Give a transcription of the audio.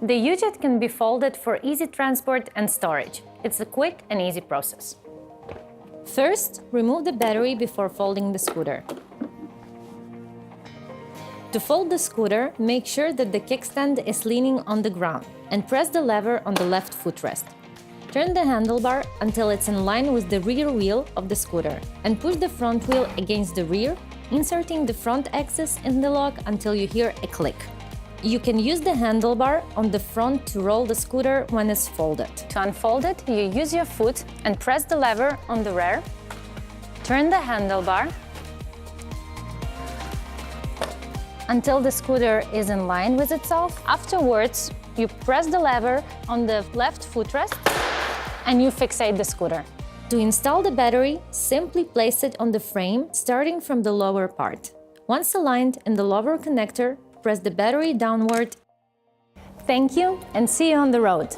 The Ujet can be folded for easy transport and storage. It's a quick and easy process. First, remove the battery before folding the scooter. To fold the scooter, make sure that the kickstand is leaning on the ground and press the lever on the left footrest. Turn the handlebar until it's in line with the rear wheel of the scooter and push the front wheel against the rear, inserting the front axis in the lock until you hear a click. You can use the handlebar on the front to roll the scooter when it's folded. To unfold it, you use your foot and press the lever on the rear. Turn the handlebar until the scooter is in line with itself. Afterwards, you press the lever on the left footrest and you fixate the scooter. To install the battery, simply place it on the frame, starting from the lower part. Once aligned in the lower connector, press the battery downward. Thank you and see you on the road!